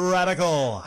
Radical.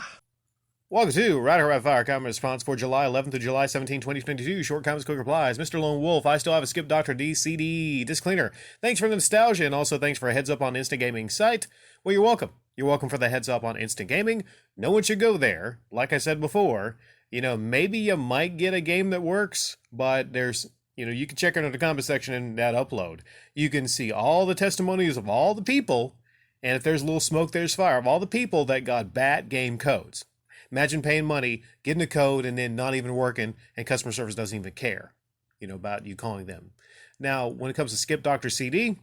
Welcome to Radical Rapid Fire comment response for July 11th to July 17, 2022. Short comments, quick replies. Mr. Lone Wolf, I still have a Skip Dr. DCD disc cleaner. Thanks for the nostalgia, and also thanks for a heads up on Instant Gaming site. Well, you're welcome. You're welcome for the heads up on Instant Gaming. No one should go there. Like I said before, maybe you might get a game that works, but there's, you can check it in the comment section in that upload. You can see all the testimonies of all the people, and if there's a little smoke, there's fire, of all the people that got bad game codes. Imagine paying money, getting a code, and then not even working, and customer service doesn't even care, about you calling them. Now, when it comes to Skip Doctor CD,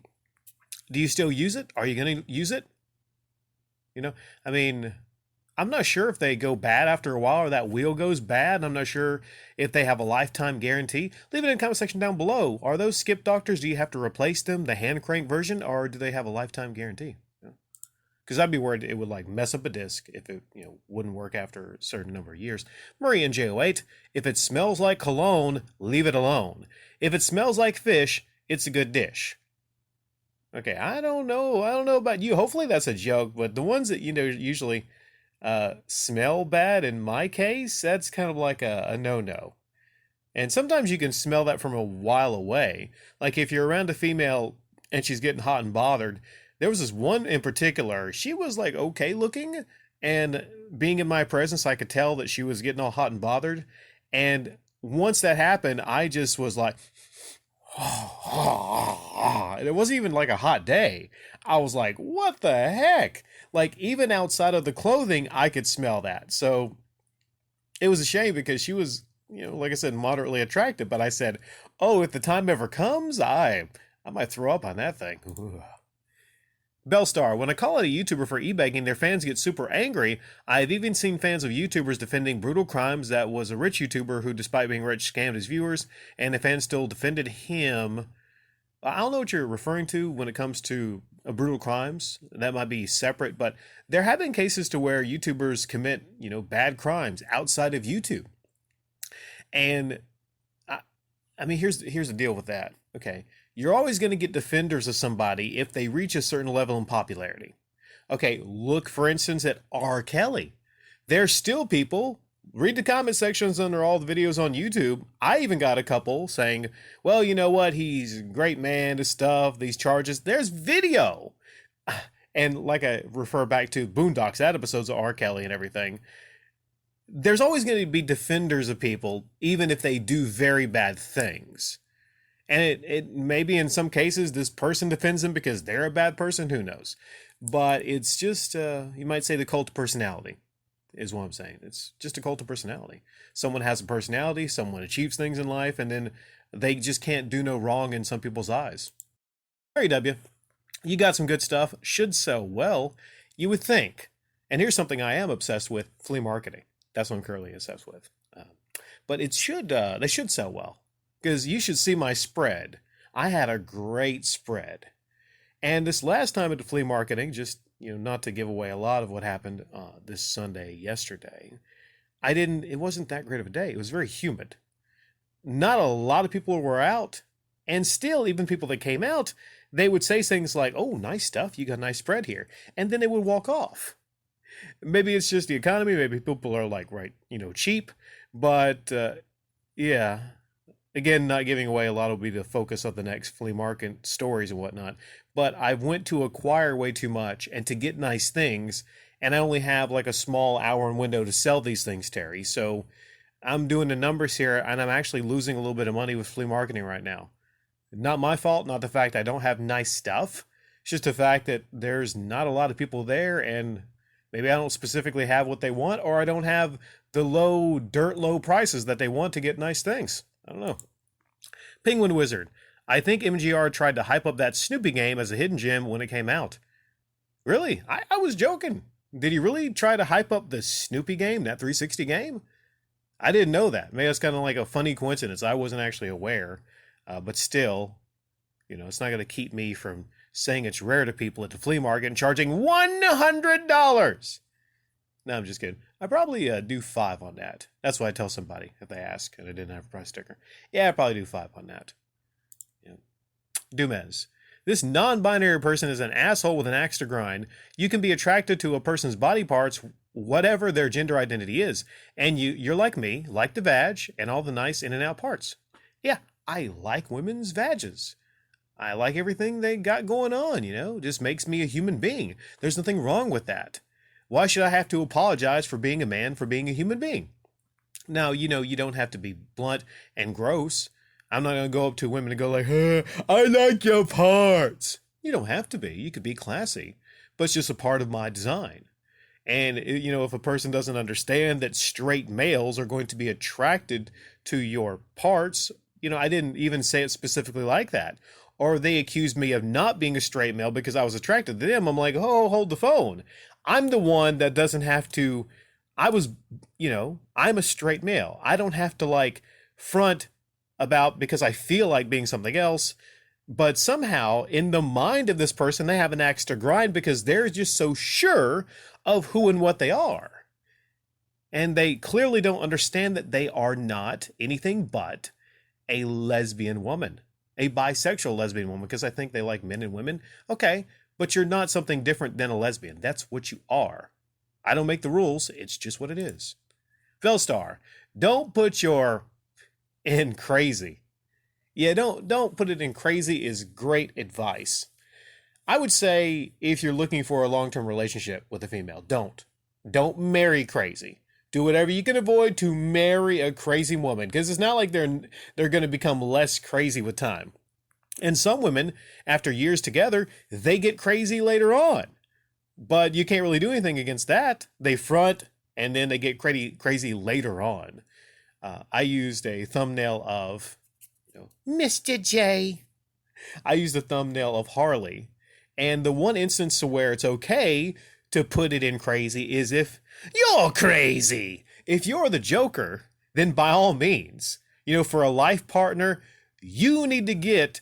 do you still use it? Are you going to use it? I'm not sure if they go bad after a while or that wheel goes bad. I'm not sure if they have a lifetime guarantee. Leave it in the comment section down below. Are those Skip Doctors, do you have to replace them, the hand crank version, or do they have a lifetime guarantee? Because I'd be worried it would mess up a disc if it wouldn't work after a certain number of years. Murray and J08, if it smells like cologne, leave it alone. If it smells like fish, it's a good dish. Okay, I don't know about you. Hopefully that's a joke, but the ones that usually smell bad, in my case, that's kind of like a no-no. And sometimes you can smell that from a while away. Like if you're around a female and she's getting hot and bothered. There was this one in particular, she was like okay looking, and being in my presence, I could tell that she was getting all hot and bothered. And once that happened, I just was like, and it wasn't even like a hot day. I was like, what the heck? Like even outside of the clothing, I could smell that. So it was a shame because she was, like I said, moderately attractive. But I said, oh, if the time ever comes, I might throw up on that thing. Bellstar, when I call out a YouTuber for e-begging, their fans get super angry. I've even seen fans of YouTubers defending brutal crimes that was a rich YouTuber who, despite being rich, scammed his viewers, and the fans still defended him. I don't know what you're referring to when it comes to brutal crimes. That might be separate, but there have been cases to where YouTubers commit, bad crimes outside of YouTube. And here's the deal with that. Okay. You're always going to get defenders of somebody if they reach a certain level in popularity. Okay, look, for instance, at R. Kelly. There's still people, read the comment sections under all the videos on YouTube. I even got a couple saying, well, you know what? He's a great man, this stuff, these charges. There's video. And like I refer back to Boondocks, that episodes of R. Kelly and everything. There's always going to be defenders of people, even if they do very bad things. And it maybe in some cases this person defends them because they're a bad person. Who knows? But it's just, you might say the cult of personality is what I'm saying. It's just a cult of personality. Someone has a personality, someone achieves things in life, and then they just can't do no wrong in some people's eyes. Mary W., you got some good stuff. Should sell well, you would think. And here's something I am obsessed with, flea marketing. That's what I'm currently obsessed with. But it should, they should sell well. Because you should see my spread. I had a great spread. And this last time at the flea marketing, just, not to give away a lot of what happened this Sunday yesterday, it wasn't that great of a day. It was very humid. Not a lot of people were out. And still, even people that came out, they would say things like, oh, nice stuff. You got a nice spread here. And then they would walk off. Maybe it's just the economy. Maybe people are like, right, cheap. But, yeah. Again, not giving away a lot will be the focus of the next flea market stories and whatnot. But I went to acquire way too much and to get nice things, and I only have like a small hour and window to sell these things, Terry. So I'm doing the numbers here, and I'm actually losing a little bit of money with flea marketing right now. Not my fault, not the fact I don't have nice stuff. It's just the fact that there's not a lot of people there, and maybe I don't specifically have what they want, or I don't have the dirt low prices that they want to get nice things. I don't know. Penguin Wizard. I think MGR tried to hype up that Snoopy game as a hidden gem when it came out. Really? I was joking. Did he really try to hype up the Snoopy game, that 360 game? I didn't know that. Maybe that's kind of like a funny coincidence. I wasn't actually aware. But still, it's not going to keep me from saying it's rare to people at the flea market and charging $100. No, I'm just kidding. I probably do 5 on that. That's what I tell somebody if they ask and I didn't have a price sticker. Yeah, I'd probably do 5 on that. Yeah. Dumez. This non-binary person is an asshole with an axe to grind. You can be attracted to a person's body parts whatever their gender identity is. And you're like me, like the vag and all the nice in and out parts. Yeah, I like women's vages. I like everything they got going on, it just makes me a human being. There's nothing wrong with that. Why should I have to apologize for being a man for being a human being? Now, you don't have to be blunt and gross. I'm not going to go up to women and go like, hey, I like your parts. You don't have to be. You could be classy, but it's just a part of my design. And, if a person doesn't understand that straight males are going to be attracted to your parts, I didn't even say it specifically like that. Or they accused me of not being a straight male because I was attracted to them. I'm like, oh, hold the phone. I'm the one that doesn't have to. I was, I'm a straight male. I don't have to like front about because I feel like being something else. But somehow in the mind of this person, they have an axe to grind because they're just so sure of who and what they are. And they clearly don't understand that they are not anything but a lesbian woman, a bisexual lesbian woman, because I think they like men and women. Okay, but you're not something different than a lesbian. That's what you are. I don't make the rules. It's just what it is. Velstar, don't put your in crazy. Yeah, don't put it in crazy is great advice. I would say if you're looking for a long-term relationship with a female, don't marry crazy. Do whatever you can avoid to marry a crazy woman, because it's not like they're going to become less crazy with time. And some women, after years together, they get crazy later on. But you can't really do anything against that. They front and then they get crazy later on. I used a thumbnail of Mr. J. I used a thumbnail of Harley. And the one instance where it's okay to put it in crazy is if you're crazy. If you're the Joker, then by all means, for a life partner, you need to get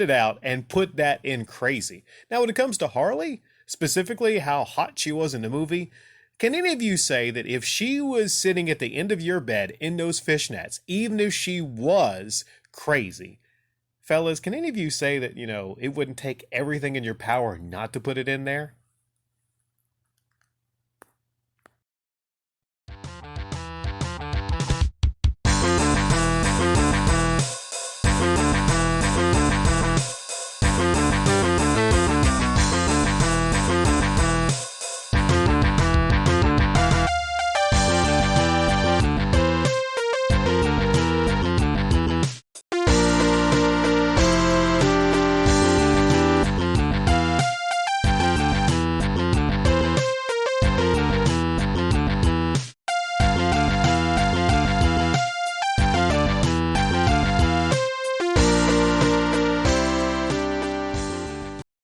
it out and put that in crazy. Now, when it comes to Harley, specifically how hot she was in the movie, can any of you say that if she was sitting at the end of your bed in those fishnets, even if she was crazy, fellas, can any of you say that, it wouldn't take everything in your power not to put it in there?